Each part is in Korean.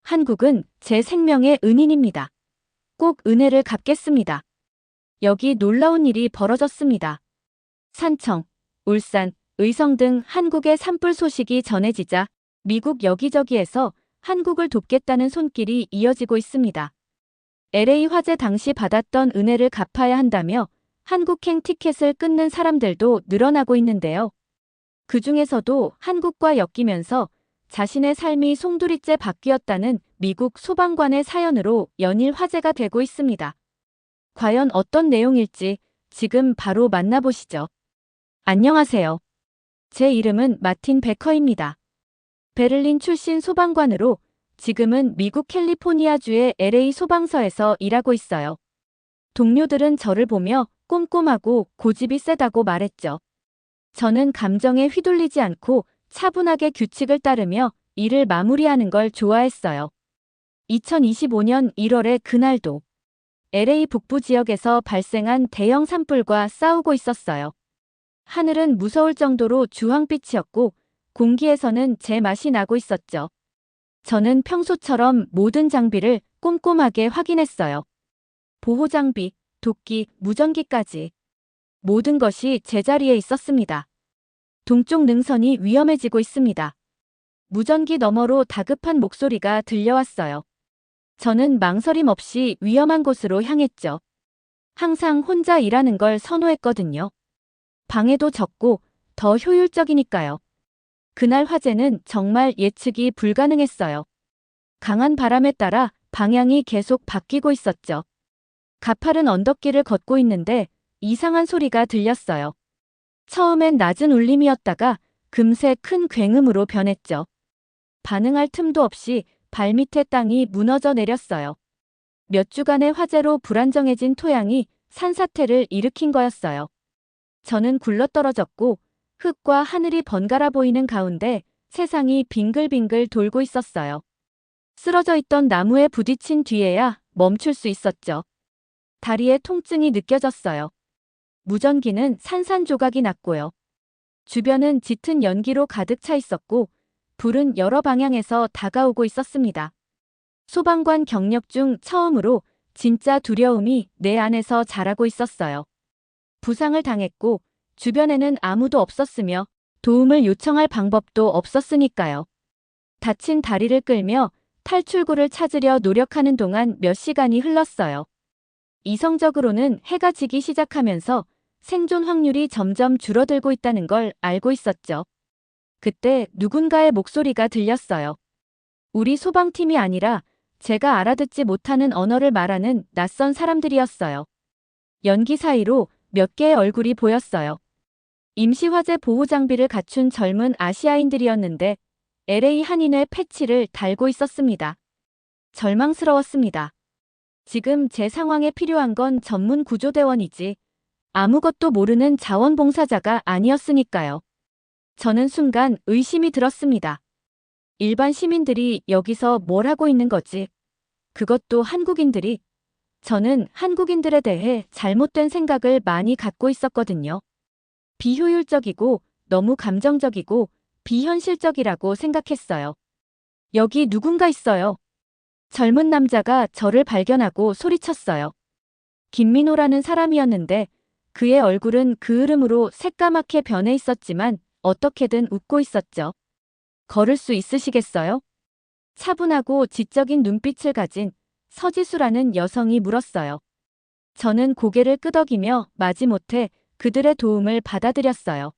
한국은 제 생명의 은인입니다. 꼭 은혜를 갚겠습니다. 여기 놀라운 일이 벌어졌습니다. 산청, 울산, 의성 등 한국의 산불 소식이 전해지자 미국 여기저기에서 한국을 돕겠다는 손길이 이어지고 있습니다. LA 화재 당시 받았던 은혜를 갚아야 한다며 한국행 티켓을 끊는 사람들도 늘어나고 있는데요. 그 중에서도 한국과 엮이면서 자신의 삶이 송두리째 바뀌었다는 미국 소방관의 사연으로 연일 화제가 되고 있습니다. 과연 어떤 내용일지 지금 바로 만나보시죠. 안녕하세요. 제 이름은 마틴 베커입니다. 베를린 출신 소방관으로 지금은 미국 캘리포니아주의 LA 소방서에서 일하고 있어요. 동료들은 저를 보며 꼼꼼하고 고집이 세다고 말했죠. 저는 감정에 휘둘리지 않고 차분하게 규칙을 따르며 일을 마무리하는 걸 좋아했어요. 2025년 1월의 그날도 LA 북부 지역에서 발생한 대형 산불과 싸우고 있었어요. 하늘은 무서울 정도로 주황빛이었고 공기에서는 제 맛이 나고 있었죠. 저는 평소처럼 모든 장비를 꼼꼼하게 확인했어요. 보호장비, 도끼, 무전기까지. 모든 것이 제자리에 있었습니다. 동쪽 능선이 위험해지고 있습니다. 무전기 너머로 다급한 목소리가 들려왔어요. 저는 망설임 없이 위험한 곳으로 향했죠. 항상 혼자 일하는 걸 선호했거든요. 방해도 적고 더 효율적이니까요. 그날 화재는 정말 예측이 불가능했어요. 강한 바람에 따라 방향이 계속 바뀌고 있었죠. 가파른 언덕길을 걷고 있는데 이상한 소리가 들렸어요. 처음엔 낮은 울림이었다가 금세 큰 굉음으로 변했죠. 반응할 틈도 없이 발밑에 땅이 무너져 내렸어요. 몇 주간의 화재로 불안정해진 토양이 산사태를 일으킨 거였어요. 저는 굴러떨어졌고 흙과 하늘이 번갈아 보이는 가운데 세상이 빙글빙글 돌고 있었어요. 쓰러져 있던 나무에 부딪힌 뒤에야 멈출 수 있었죠. 다리에 통증이 느껴졌어요. 무전기는 산산조각이 났고요. 주변은 짙은 연기로 가득 차 있었고 불은 여러 방향에서 다가오고 있었습니다. 소방관 경력 중 처음으로 진짜 두려움이 내 안에서 자라고 있었어요. 부상을 당했고 주변에는 아무도 없었으며 도움을 요청할 방법도 없었으니까요. 다친 다리를 끌며 탈출구를 찾으려 노력하는 동안 몇 시간이 흘렀어요. 이성적으로는 해가 지기 시작하면서 생존 확률이 점점 줄어들고 있다는 걸 알고 있었죠. 그때 누군가의 목소리가 들렸어요. 우리 소방팀이 아니라 제가 알아듣지 못하는 언어를 말하는 낯선 사람들이었어요. 연기 사이로 몇 개의 얼굴이 보였어요. 임시화재 보호장비를 갖춘 젊은 아시아인들이었는데 LA 한인의 패치를 달고 있었습니다. 절망스러웠습니다. 지금 제 상황에 필요한 건 전문 구조대원이지 아무것도 모르는 자원봉사자가 아니었으니까요. 저는 순간 의심이 들었습니다. 일반 시민들이 여기서 뭘 하고 있는 거지? 그것도 한국인들이. 저는 한국인들에 대해 잘못된 생각을 많이 갖고 있었거든요. 비효율적이고 너무 감정적이고 비현실적이라고 생각했어요. 여기 누군가 있어요. 젊은 남자가 저를 발견하고 소리쳤어요. 김민호라는 사람이었는데 그의 얼굴은 그을음으로 새까맣게 변해 있었지만 어떻게든 웃고 있었죠. 걸을 수 있으시겠어요? 차분하고 지적인 눈빛을 가진 서지수라는 여성이 물었어요. 저는 고개를 끄덕이며 마지못해 그들의 도움을 받아들였어요.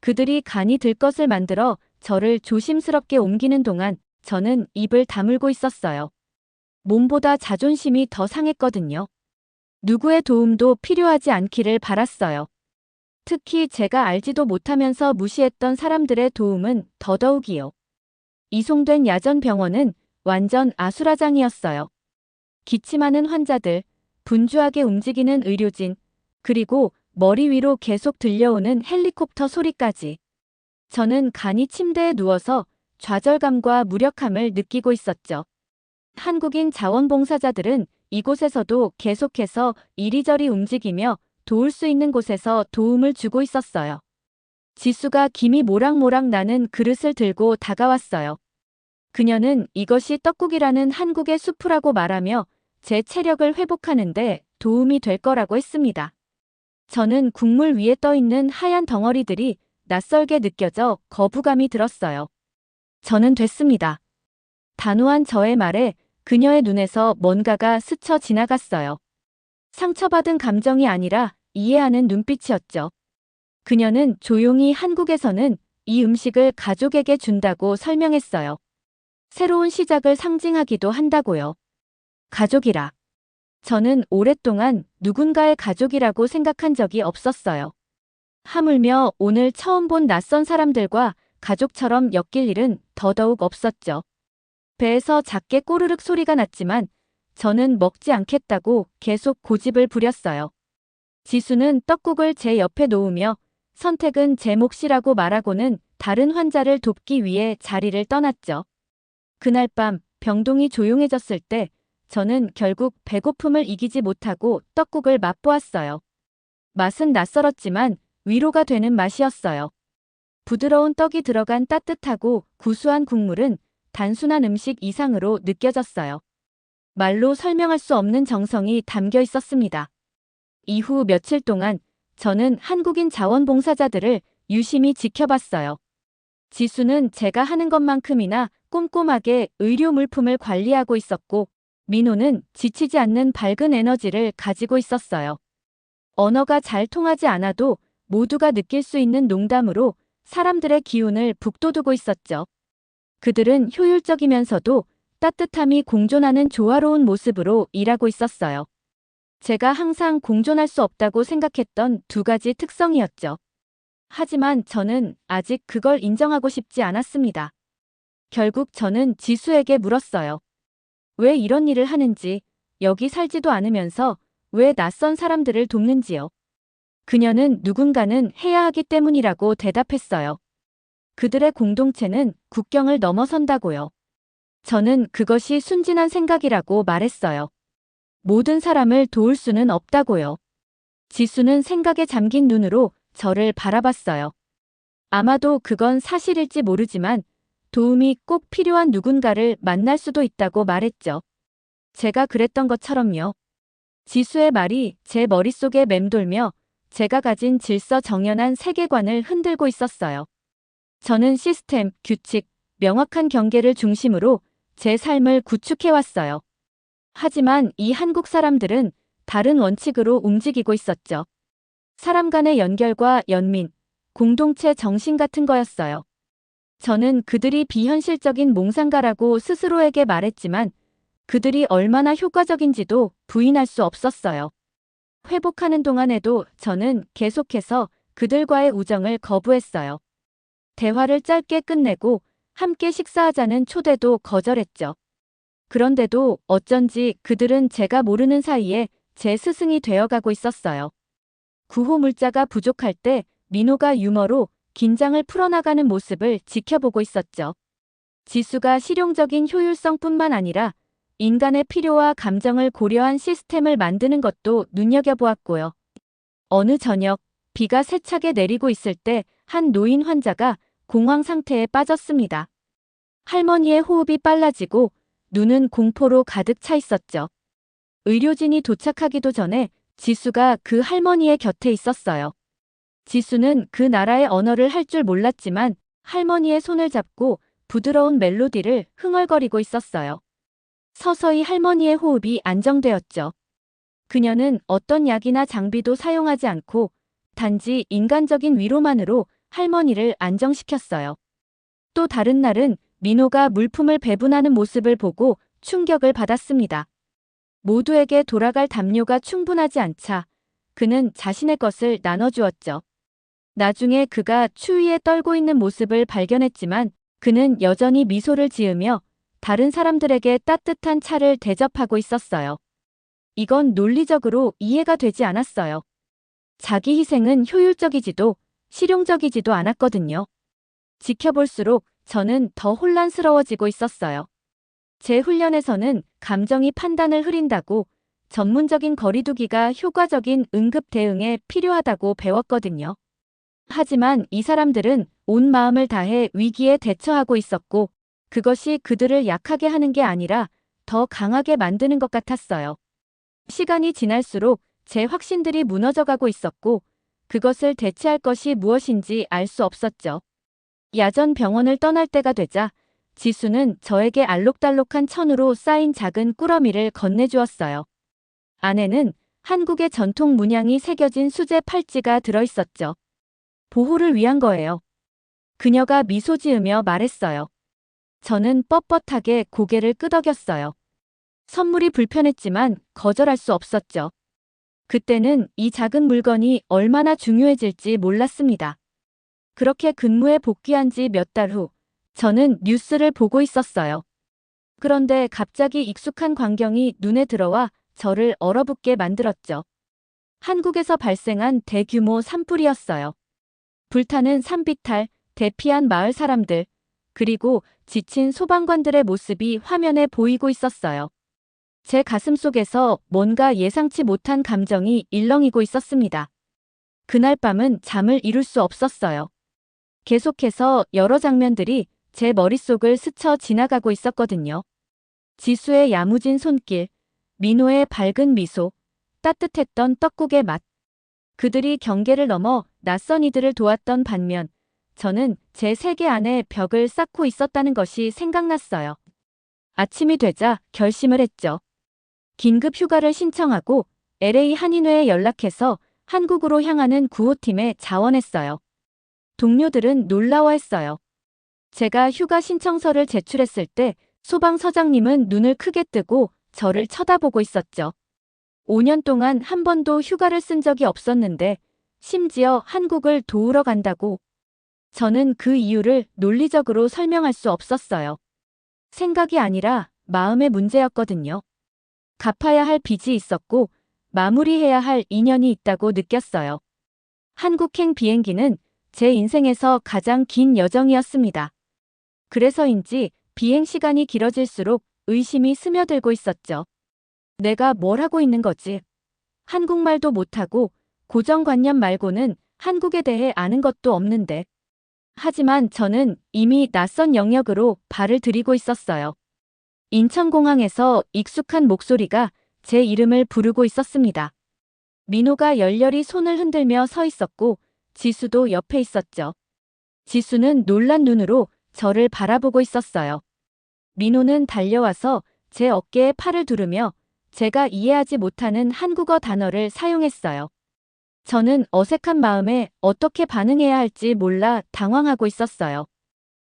그들이 간이 들 것을 만들어 저를 조심스럽게 옮기는 동안 저는 입을 다물고 있었어요. 몸보다 자존심이 더 상했거든요. 누구의 도움도 필요하지 않기를 바랐어요. 특히 제가 알지도 못하면서 무시했던 사람들의 도움은 더더욱이요. 이송된 야전 병원은 완전 아수라장이었어요. 기침하는 환자들, 분주하게 움직이는 의료진, 그리고 머리 위로 계속 들려오는 헬리콥터 소리까지. 저는 간이 침대에 누워서 좌절감과 무력함을 느끼고 있었죠. 한국인 자원봉사자들은 이곳에서도 계속해서 이리저리 움직이며 도울 수 있는 곳에서 도움을 주고 있었어요. 지수가 김이 모락모락 나는 그릇을 들고 다가왔어요. 그녀는 이것이 떡국이라는 한국의 수프라고 말하며 제 체력을 회복하는데 도움이 될 거라고 했습니다. 저는 국물 위에 떠 있는 하얀 덩어리들이 낯설게 느껴져 거부감이 들었어요. 저는 됐습니다. 단호한 저의 말에 그녀의 눈에서 뭔가가 스쳐 지나갔어요. 상처받은 감정이 아니라 이해하는 눈빛이었죠. 그녀는 조용히 한국에서는 이 음식을 가족에게 준다고 설명했어요. 새로운 시작을 상징하기도 한다고요. 가족이라. 저는 오랫동안 누군가의 가족이라고 생각한 적이 없었어요. 하물며 오늘 처음 본 낯선 사람들과 가족처럼 엮일 일은 더더욱 없었죠. 배에서 작게 꼬르륵 소리가 났지만 저는 먹지 않겠다고 계속 고집을 부렸어요. 지수는 떡국을 제 옆에 놓으며 선택은 제 몫이라고 말하고는 다른 환자를 돕기 위해 자리를 떠났죠. 그날 밤 병동이 조용해졌을 때 저는 결국 배고픔을 이기지 못하고 떡국을 맛보았어요. 맛은 낯설었지만 위로가 되는 맛이었어요. 부드러운 떡이 들어간 따뜻하고 구수한 국물은 단순한 음식 이상으로 느껴졌어요. 말로 설명할 수 없는 정성이 담겨 있었습니다. 이후 며칠 동안 저는 한국인 자원봉사자들을 유심히 지켜봤어요. 지수는 제가 하는 것만큼이나 꼼꼼하게 의료 물품을 관리하고 있었고, 민호는 지치지 않는 밝은 에너지를 가지고 있었어요. 언어가 잘 통하지 않아도 모두가 느낄 수 있는 농담으로 사람들의 기운을 북돋우고 있었죠. 그들은 효율적이면서도 따뜻함이 공존하는 조화로운 모습으로 일하고 있었어요. 제가 항상 공존할 수 없다고 생각했던 두 가지 특성이었죠. 하지만 저는 아직 그걸 인정하고 싶지 않았습니다. 결국 저는 지수에게 물었어요. 왜 이런 일을 하는지, 여기 살지도 않으면서 왜 낯선 사람들을 돕는지요. 그녀는 누군가는 해야 하기 때문이라고 대답했어요. 그들의 공동체는 국경을 넘어선다고요. 저는 그것이 순진한 생각이라고 말했어요. 모든 사람을 도울 수는 없다고요. 지수는 생각에 잠긴 눈으로 저를 바라봤어요. 아마도 그건 사실일지 모르지만 도움이 꼭 필요한 누군가를 만날 수도 있다고 말했죠. 제가 그랬던 것처럼요. 지수의 말이 제 머릿속에 맴돌며 제가 가진 질서정연한 세계관을 흔들고 있었어요. 저는 시스템, 규칙, 명확한 경계를 중심으로 제 삶을 구축해왔어요. 하지만 이 한국 사람들은 다른 원칙으로 움직이고 있었죠. 사람 간의 연결과 연민, 공동체 정신 같은 거였어요. 저는 그들이 비현실적인 몽상가라고 스스로에게 말했지만 그들이 얼마나 효과적인지도 부인할 수 없었어요. 회복하는 동안에도 저는 계속해서 그들과의 우정을 거부했어요. 대화를 짧게 끝내고 함께 식사하자는 초대도 거절했죠. 그런데도 어쩐지 그들은 제가 모르는 사이에 제 스승이 되어가고 있었어요. 구호 물자가 부족할 때 민호가 유머로 긴장을 풀어나가는 모습을 지켜보고 있었죠. 지수가 실용적인 효율성뿐만 아니라 인간의 필요와 감정을 고려한 시스템을 만드는 것도 눈여겨보았고요. 어느 저녁, 비가 세차게 내리고 있을 때 한 노인 환자가 공황 상태에 빠졌습니다. 할머니의 호흡이 빨라지고 눈은 공포로 가득 차 있었죠. 의료진이 도착하기도 전에 지수가 그 할머니의 곁에 있었어요. 지수는 그 나라의 언어를 할 줄 몰랐지만 할머니의 손을 잡고 부드러운 멜로디를 흥얼거리고 있었어요. 서서히 할머니의 호흡이 안정되었죠. 그녀는 어떤 약이나 장비도 사용하지 않고 단지 인간적인 위로만으로 할머니를 안정시켰어요. 또 다른 날은 민호가 물품을 배분하는 모습을 보고 충격을 받았습니다. 모두에게 돌아갈 담요가 충분하지 않자 그는 자신의 것을 나눠주었죠. 나중에 그가 추위에 떨고 있는 모습을 발견했지만 그는 여전히 미소를 지으며 다른 사람들에게 따뜻한 차를 대접하고 있었어요. 이건 논리적으로 이해가 되지 않았어요. 자기 희생은 효율적이지도 실용적이지도 않았거든요. 지켜볼수록 저는 더 혼란스러워지고 있었어요. 제 훈련에서는 감정이 판단을 흐린다고 전문적인 거리두기가 효과적인 응급 대응에 필요하다고 배웠거든요. 하지만 이 사람들은 온 마음을 다해 위기에 대처하고 있었고 그것이 그들을 약하게 하는 게 아니라 더 강하게 만드는 것 같았어요. 시간이 지날수록 제 확신들이 무너져가고 있었고 그것을 대체할 것이 무엇인지 알 수 없었죠. 야전 병원을 떠날 때가 되자 지수는 저에게 알록달록한 천으로 쌓인 작은 꾸러미를 건네주었어요. 안에는 한국의 전통 문양이 새겨진 수제 팔찌가 들어있었죠. 보호를 위한 거예요. 그녀가 미소 지으며 말했어요. 저는 뻣뻣하게 고개를 끄덕였어요. 선물이 불편했지만 거절할 수 없었죠. 그때는 이 작은 물건이 얼마나 중요해질지 몰랐습니다. 그렇게 근무에 복귀한 지 몇 달 후, 저는 뉴스를 보고 있었어요. 그런데 갑자기 익숙한 광경이 눈에 들어와 저를 얼어붙게 만들었죠. 한국에서 발생한 대규모 산불이었어요. 불타는 산비탈, 대피한 마을 사람들, 그리고 지친 소방관들의 모습이 화면에 보이고 있었어요. 제 가슴 속에서 뭔가 예상치 못한 감정이 일렁이고 있었습니다. 그날 밤은 잠을 이룰 수 없었어요. 계속해서 여러 장면들이 제 머릿속을 스쳐 지나가고 있었거든요. 지수의 야무진 손길, 민호의 밝은 미소, 따뜻했던 떡국의 맛. 그들이 경계를 넘어 낯선 이들을 도왔던 반면 저는 제 세계 안에 벽을 쌓고 있었다는 것이 생각났어요. 아침이 되자 결심을 했죠. 긴급 휴가를 신청하고 LA 한인회에 연락해서 한국으로 향하는 구호팀에 자원했어요. 동료들은 놀라워했어요. 제가 휴가 신청서를 제출했을 때 소방서장님은 눈을 크게 뜨고 저를 쳐다보고 있었죠. 5년 동안 한 번도 휴가를 쓴 적이 없었는데 심지어 한국을 도우러 간다고. 저는 그 이유를 논리적으로 설명할 수 없었어요. 생각이 아니라 마음의 문제였거든요. 갚아야 할 빚이 있었고 마무리해야 할 인연이 있다고 느꼈어요. 한국행 비행기는 제 인생에서 가장 긴 여정이었습니다. 그래서인지 비행 시간이 길어질수록 의심이 스며들고 있었죠. 내가 뭘 하고 있는 거지? 한국말도 못하고 고정관념 말고는 한국에 대해 아는 것도 없는데. 하지만 저는 이미 낯선 영역으로 발을 들이고 있었어요. 인천공항에서 익숙한 목소리가 제 이름을 부르고 있었습니다. 민호가 열렬히 손을 흔들며 서 있었고 지수도 옆에 있었죠. 지수는 놀란 눈으로 저를 바라보고 있었어요. 민호는 달려와서 제 어깨에 팔을 두르며 제가 이해하지 못하는 한국어 단어를 사용했어요. 저는 어색한 마음에 어떻게 반응해야 할지 몰라 당황하고 있었어요.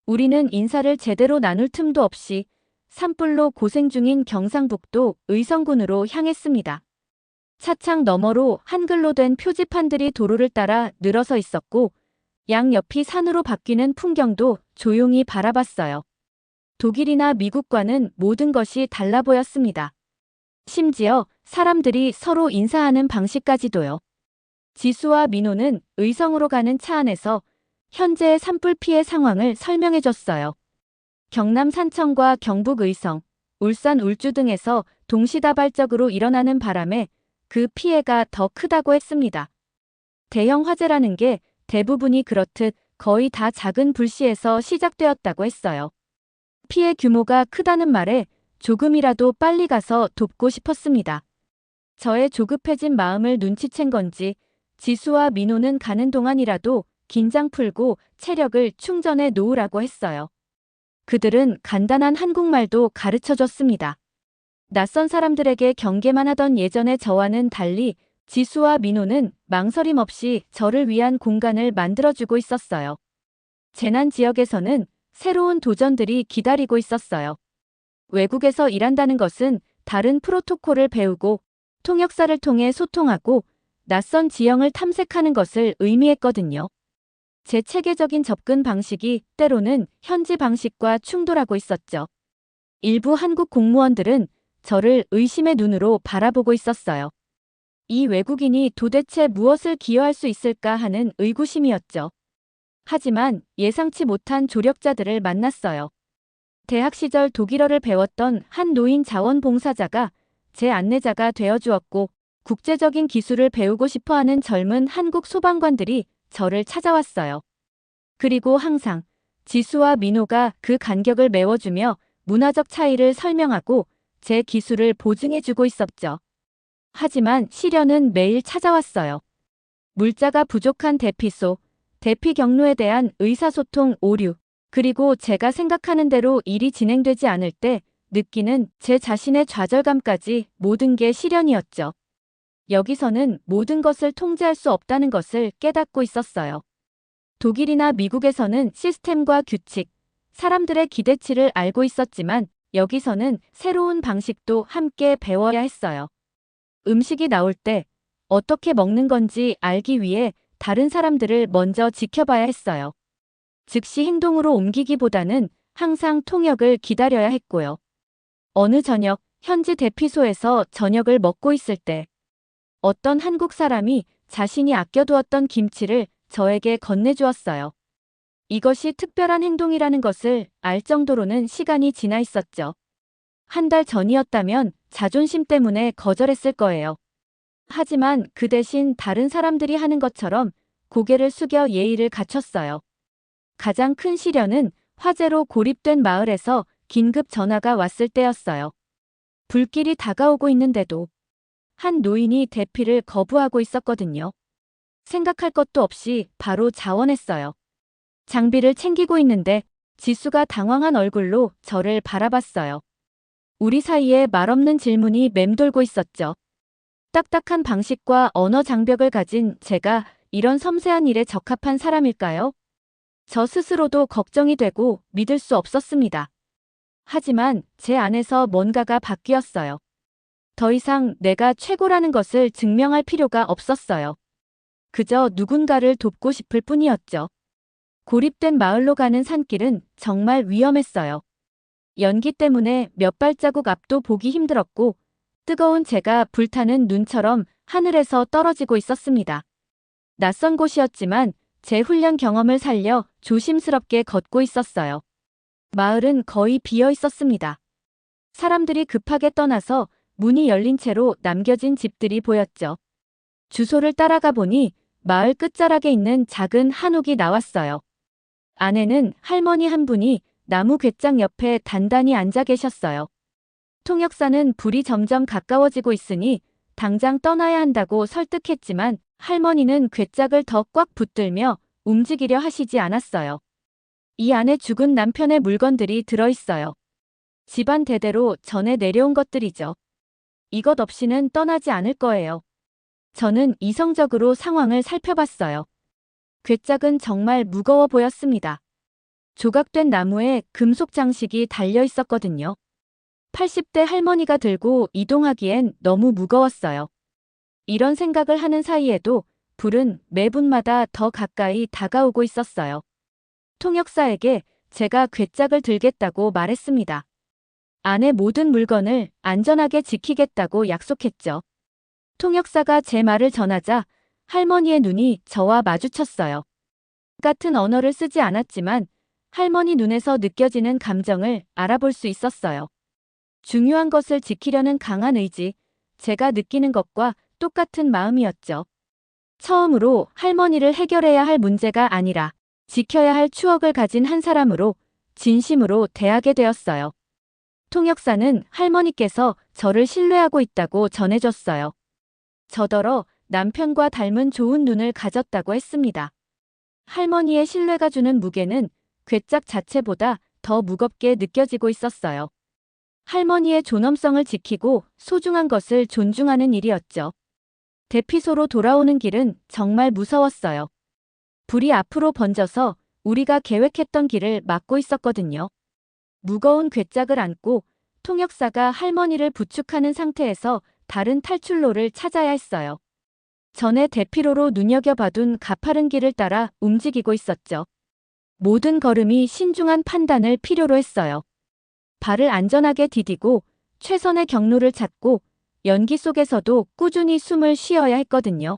우리는 인사를 제대로 나눌 틈도 없이 산불로 고생 중인 경상북도 의성군으로 향했습니다. 차창 너머로 한글로 된 표지판들이 도로를 따라 늘어서 있었고 양옆이 산으로 바뀌는 풍경도 조용히 바라봤어요. 독일이나 미국과는 모든 것이 달라 보였습니다. 심지어 사람들이 서로 인사하는 방식까지도요. 지수와 민호는 의성으로 가는 차 안에서 현재의 산불 피해 상황을 설명해줬어요. 경남 산청과 경북 의성, 울산 울주 등에서 동시다발적으로 일어나는 바람에 그 피해가 더 크다고 했습니다. 대형 화재라는 게 대부분이 그렇듯 거의 다 작은 불씨에서 시작되었다고 했어요. 피해 규모가 크다는 말에 조금이라도 빨리 가서 돕고 싶었습니다. 저의 조급해진 마음을 눈치챈 건지 지수와 민호는 가는 동안이라도 긴장 풀고 체력을 충전해 놓으라고 했어요. 그들은 간단한 한국말도 가르쳐줬습니다. 낯선 사람들에게 경계만 하던 예전의 저와는 달리 지수와 민호는 망설임 없이 저를 위한 공간을 만들어주고 있었어요. 재난 지역에서는 새로운 도전들이 기다리고 있었어요. 외국에서 일한다는 것은 다른 프로토콜을 배우고 통역사를 통해 소통하고 낯선 지형을 탐색하는 것을 의미했거든요. 제 체계적인 접근 방식이 때로는 현지 방식과 충돌하고 있었죠. 일부 한국 공무원들은 저를 의심의 눈으로 바라보고 있었어요. 이 외국인이 도대체 무엇을 기여할 수 있을까 하는 의구심이었죠. 하지만 예상치 못한 조력자들을 만났어요. 대학 시절 독일어를 배웠던 한 노인 자원봉사자가 제 안내자가 되어주었고 국제적인 기술을 배우고 싶어하는 젊은 한국 소방관들이 저를 찾아왔어요. 그리고 항상 지수와 민호가 그 간격을 메워주며 문화적 차이를 설명하고 제 기술을 보증해주고 있었죠. 하지만 시련은 매일 찾아왔어요. 물자가 부족한 대피소, 대피 경로에 대한 의사소통 오류, 그리고 제가 생각하는 대로 일이 진행되지 않을 때 느끼는 제 자신의 좌절감까지 모든 게 시련이었죠. 여기서는 모든 것을 통제할 수 없다는 것을 깨닫고 있었어요. 독일이나 미국에서는 시스템과 규칙, 사람들의 기대치를 알고 있었지만 여기서는 새로운 방식도 함께 배워야 했어요. 음식이 나올 때 어떻게 먹는 건지 알기 위해 다른 사람들을 먼저 지켜봐야 했어요. 즉시 행동으로 옮기기보다는 항상 통역을 기다려야 했고요. 어느 저녁, 현지 대피소에서 저녁을 먹고 있을 때 어떤 한국 사람이 자신이 아껴두었던 김치를 저에게 건네주었어요. 이것이 특별한 행동이라는 것을 알 정도로는 시간이 지나 있었죠. 한 달 전이었다면 자존심 때문에 거절했을 거예요. 하지만 그 대신 다른 사람들이 하는 것처럼 고개를 숙여 예의를 갖췄어요. 가장 큰 시련은 화재로 고립된 마을에서 긴급 전화가 왔을 때였어요. 불길이 다가오고 있는데도 한 노인이 대피를 거부하고 있었거든요. 생각할 것도 없이 바로 자원했어요. 장비를 챙기고 있는데 지수가 당황한 얼굴로 저를 바라봤어요. 우리 사이에 말없는 질문이 맴돌고 있었죠. 딱딱한 방식과 언어 장벽을 가진 제가 이런 섬세한 일에 적합한 사람일까요? 저 스스로도 걱정이 되고 믿을 수 없었습니다. 하지만 제 안에서 뭔가가 바뀌었어요. 더 이상 내가 최고라는 것을 증명할 필요가 없었어요. 그저 누군가를 돕고 싶을 뿐이었죠. 고립된 마을로 가는 산길은 정말 위험했어요. 연기 때문에 몇 발자국 앞도 보기 힘들었고 뜨거운 재가 불타는 눈처럼 하늘에서 떨어지고 있었습니다. 낯선 곳이었지만 제 훈련 경험을 살려 조심스럽게 걷고 있었어요. 마을은 거의 비어 있었습니다. 사람들이 급하게 떠나서 문이 열린 채로 남겨진 집들이 보였죠. 주소를 따라가 보니 마을 끝자락에 있는 작은 한옥이 나왔어요. 안에는 할머니 한 분이 나무 괵장 옆에 단단히 앉아 계셨어요. 통역사는 불이 점점 가까워지고 있으니 당장 떠나야 한다고 설득했지만 할머니는 괵짝을 더 꽉 붙들며 움직이려 하시지 않았어요. 이 안에 죽은 남편의 물건들이 들어있어요. 집안 대대로 전해 내려온 것들이죠. 이것 없이는 떠나지 않을 거예요. 저는 이성적으로 상황을 살펴봤어요. 괵짝은 정말 무거워 보였습니다. 조각된 나무에 금속 장식이 달려 있었거든요. 80대 할머니가 들고 이동하기엔 너무 무거웠어요. 이런 생각을 하는 사이에도 불은 매분마다 더 가까이 다가오고 있었어요. 통역사에게 제가 괵짝을 들겠다고 말했습니다. 안의 모든 물건을 안전하게 지키겠다고 약속했죠. 통역사가 제 말을 전하자 할머니의 눈이 저와 마주쳤어요. 같은 언어를 쓰지 않았지만 할머니 눈에서 느껴지는 감정을 알아볼 수 있었어요. 중요한 것을 지키려는 강한 의지, 제가 느끼는 것과 똑같은 마음이었죠. 처음으로 할머니를 해결해야 할 문제가 아니라 지켜야 할 추억을 가진 한 사람으로 진심으로 대하게 되었어요. 통역사는 할머니께서 저를 신뢰하고 있다고 전해줬어요. 저더러 남편과 닮은 좋은 눈을 가졌다고 했습니다. 할머니의 신뢰가 주는 무게는 괵짝 자체보다 더 무겁게 느껴지고 있었어요. 할머니의 존엄성을 지키고 소중한 것을 존중하는 일이었죠. 대피소로 돌아오는 길은 정말 무서웠어요. 불이 앞으로 번져서 우리가 계획했던 길을 막고 있었거든요. 무거운 괵짝을 안고 통역사가 할머니를 부축하는 상태에서 다른 탈출로를 찾아야 했어요. 전에 대피로로 눈여겨봐둔 가파른 길을 따라 움직이고 있었죠. 모든 걸음이 신중한 판단을 필요로 했어요. 발을 안전하게 디디고 최선의 경로를 찾고 연기 속에서도 꾸준히 숨을 쉬어야 했거든요.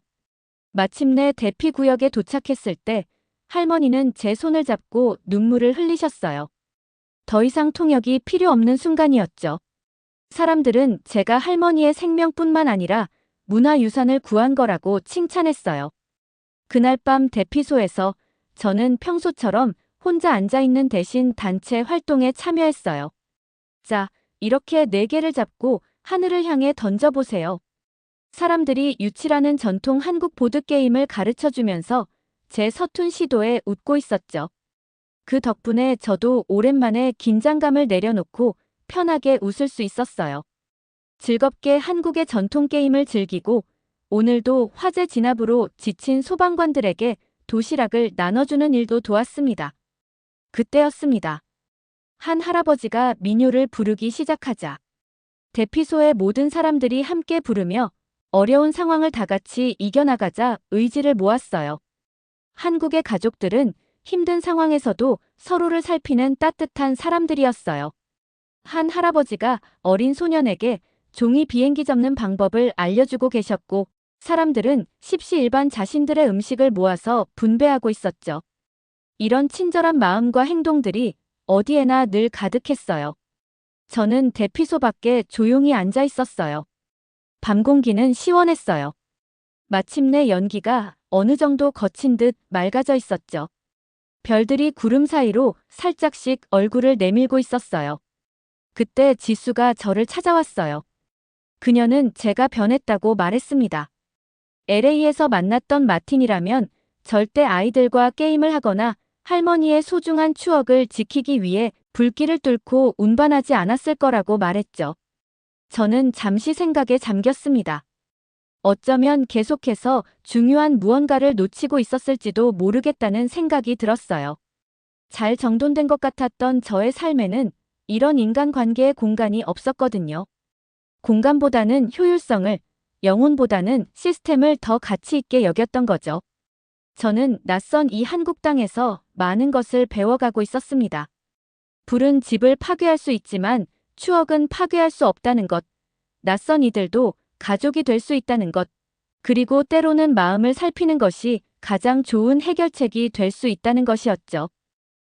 마침내 대피 구역에 도착했을 때 할머니는 제 손을 잡고 눈물을 흘리셨어요. 더 이상 통역이 필요 없는 순간이었죠. 사람들은 제가 할머니의 생명뿐만 아니라 문화유산을 구한 거라고 칭찬했어요. 그날 밤 대피소에서 저는 평소처럼 혼자 앉아있는 대신 단체 활동에 참여했어요. 자, 이렇게 4개를 잡고 하늘을 향해 던져보세요. 사람들이 유치라는 전통 한국 보드게임을 가르쳐주면서 제 서툰 시도에 웃고 있었죠. 그 덕분에 저도 오랜만에 긴장감을 내려놓고 편하게 웃을 수 있었어요. 즐겁게 한국의 전통 게임을 즐기고 오늘도 화재 진압으로 지친 소방관들에게 도시락을 나눠주는 일도 도왔습니다. 그때였습니다. 한 할아버지가 민요를 부르기 시작하자 대피소의 모든 사람들이 함께 부르며 어려운 상황을 다 같이 이겨나가자 의지를 모았어요. 한국의 가족들은 힘든 상황에서도 서로를 살피는 따뜻한 사람들이었어요. 한 할아버지가 어린 소년에게 종이 비행기 접는 방법을 알려주고 계셨고 사람들은 십시일반 자신들의 음식을 모아서 분배하고 있었죠. 이런 친절한 마음과 행동들이 어디에나 늘 가득했어요. 저는 대피소 밖에 조용히 앉아 있었어요. 밤 공기는 시원했어요. 마침내 연기가 어느 정도 거친 듯 맑아져 있었죠. 별들이 구름 사이로 살짝씩 얼굴을 내밀고 있었어요. 그때 지수가 저를 찾아왔어요. 그녀는 제가 변했다고 말했습니다. LA에서 만났던 마틴이라면 절대 아이들과 게임을 하거나 할머니의 소중한 추억을 지키기 위해 불길을 뚫고 운반하지 않았을 거라고 말했죠. 저는 잠시 생각에 잠겼습니다. 어쩌면 계속해서 중요한 무언가를 놓치고 있었을지도 모르겠다는 생각이 들었어요. 잘 정돈된 것 같았던 저의 삶에는 이런 인간관계의 공간이 없었거든요. 공간보다는 효율성을, 영혼보다는 시스템을 더 가치 있게 여겼던 거죠. 저는 낯선 이 한국 땅에서 많은 것을 배워가고 있었습니다. 불은 집을 파괴할 수 있지만 추억은 파괴할 수 없다는 것, 낯선 이들도 가족이 될 수 있다는 것, 그리고 때로는 마음을 살피는 것이 가장 좋은 해결책이 될 수 있다는 것이었죠.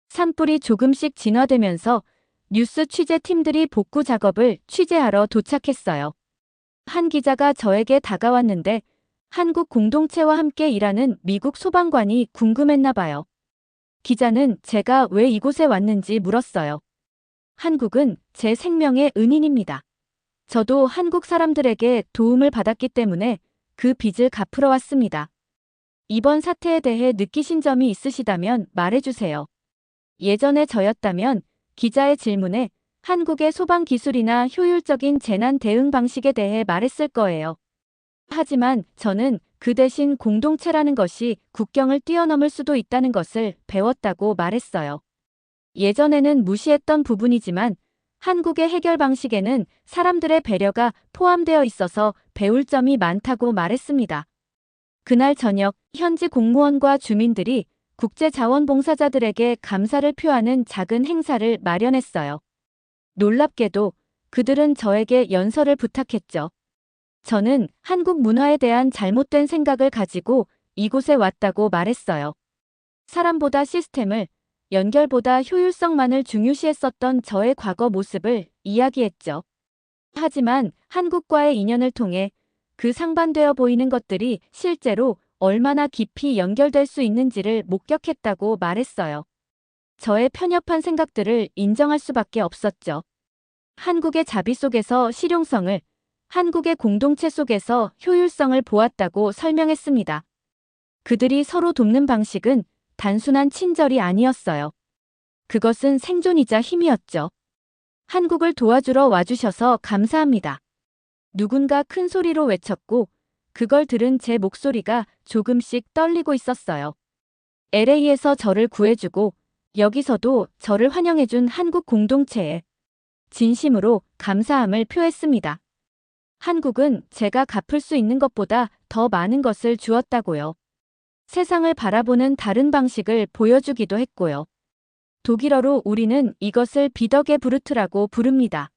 산불이 조금씩 진화되면서 뉴스 취재팀들이 복구 작업을 취재하러 도착했어요. 한 기자가 저에게 다가왔는데 한국 공동체와 함께 일하는 미국 소방관이 궁금했나 봐요. 기자는 제가 왜 이곳에 왔는지 물었어요. 한국은 제 생명의 은인입니다. 저도 한국 사람들에게 도움을 받았기 때문에 그 빚을 갚으러 왔습니다. 이번 사태에 대해 느끼신 점이 있으시다면 말해주세요. 예전에 저였다면 기자의 질문에 한국의 소방 기술이나 효율적인 재난 대응 방식에 대해 말했을 거예요. 하지만 저는 그 대신 공동체라는 것이 국경을 뛰어넘을 수도 있다는 것을 배웠다고 말했어요. 예전에는 무시했던 부분이지만 한국의 해결 방식에는 사람들의 배려가 포함되어 있어서 배울 점이 많다고 말했습니다. 그날 저녁 현지 공무원과 주민들이 국제자원봉사자들에게 감사를 표하는 작은 행사를 마련했어요. 놀랍게도 그들은 저에게 연설을 부탁했죠. 저는 한국 문화에 대한 잘못된 생각을 가지고 이곳에 왔다고 말했어요. 사람보다 시스템을, 연결보다 효율성만을 중요시했었던 저의 과거 모습을 이야기했죠. 하지만 한국과의 인연을 통해 그 상반되어 보이는 것들이 실제로 얼마나 깊이 연결될 수 있는지를 목격했다고 말했어요. 저의 편협한 생각들을 인정할 수밖에 없었죠. 한국의 자비 속에서 실용성을, 한국의 공동체 속에서 효율성을 보았다고 설명했습니다. 그들이 서로 돕는 방식은 단순한 친절이 아니었어요. 그것은 생존이자 힘이었죠. 한국을 도와주러 와주셔서 감사합니다. 누군가 큰 소리로 외쳤고 그걸 들은 제 목소리가 조금씩 떨리고 있었어요. LA에서 저를 구해주고 여기서도 저를 환영해준 한국 공동체에 진심으로 감사함을 표했습니다. 한국은 제가 갚을 수 있는 것보다 더 많은 것을 주었다고요. 세상을 바라보는 다른 방식을 보여주기도 했고요. 독일어로 우리는 이것을 비덕의 브루트라고 부릅니다.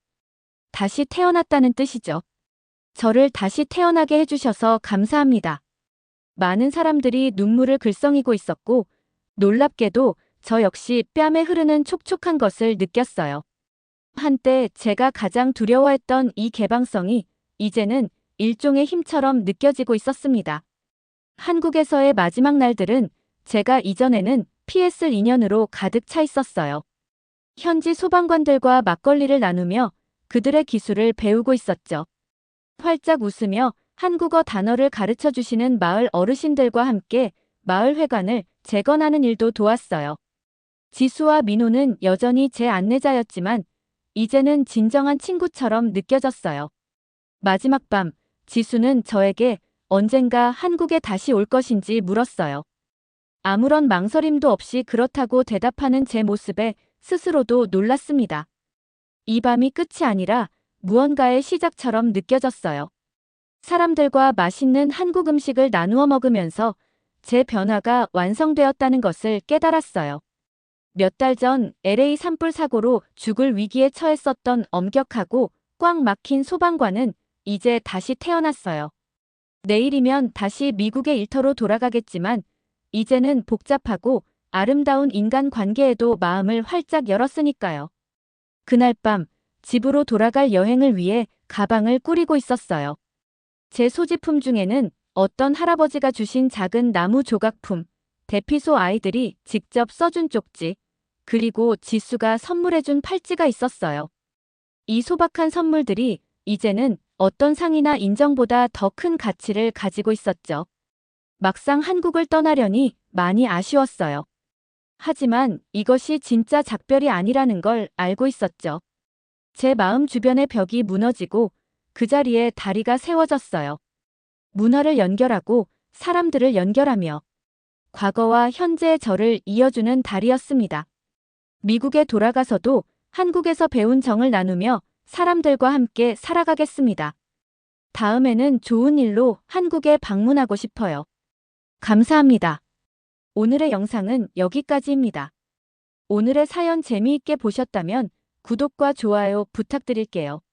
다시 태어났다는 뜻이죠. 저를 다시 태어나게 해주셔서 감사합니다. 많은 사람들이 눈물을 글썽이고 있었고 놀랍게도 저 역시 뺨에 흐르는 촉촉한 것을 느꼈어요. 한때 제가 가장 두려워했던 이 개방성이 이제는 일종의 힘처럼 느껴지고 있었습니다. 한국에서의 마지막 날들은 제가 이전에는 PS 인연으로 가득 차 있었어요. 현지 소방관들과 막걸리를 나누며 그들의 기술을 배우고 있었죠. 활짝 웃으며 한국어 단어를 가르쳐 주시는 마을 어르신들과 함께 마을 회관을 재건하는 일도 도왔어요. 지수와 민호는 여전히 제 안내자였지만 이제는 진정한 친구처럼 느껴졌어요. 마지막 밤, 지수는 저에게 언젠가 한국에 다시 올 것인지 물었어요. 아무런 망설임도 없이 그렇다고 대답하는 제 모습에 스스로도 놀랐습니다. 이 밤이 끝이 아니라 무언가의 시작처럼 느껴졌어요. 사람들과 맛있는 한국 음식을 나누어 먹으면서 제 변화가 완성되었다는 것을 깨달았어요. 몇 달 전 LA 산불 사고로 죽을 위기에 처했었던 엄격하고 꽉 막힌 소방관은 이제 다시 태어났어요. 내일이면 다시 미국의 일터로 돌아가겠지만 이제는 복잡하고 아름다운 인간 관계에도 마음을 활짝 열었으니까요. 그날 밤 집으로 돌아갈 여행을 위해 가방을 꾸리고 있었어요. 제 소지품 중에는 어떤 할아버지가 주신 작은 나무 조각품, 대피소 아이들이 직접 써준 쪽지, 그리고 지수가 선물해준 팔찌가 있었어요. 이 소박한 선물들이 이제는 어떤 상이나 인정보다 더 큰 가치를 가지고 있었죠. 막상 한국을 떠나려니 많이 아쉬웠어요. 하지만 이것이 진짜 작별이 아니라는 걸 알고 있었죠. 제 마음 주변의 벽이 무너지고 그 자리에 다리가 세워졌어요. 문화를 연결하고 사람들을 연결하며 과거와 현재의 저를 이어주는 다리였습니다. 미국에 돌아가서도 한국에서 배운 정을 나누며 사람들과 함께 살아가겠습니다. 다음에는 좋은 일로 한국에 방문하고 싶어요. 감사합니다. 오늘의 영상은 여기까지입니다. 오늘의 사연 재미있게 보셨다면 구독과 좋아요 부탁드릴게요.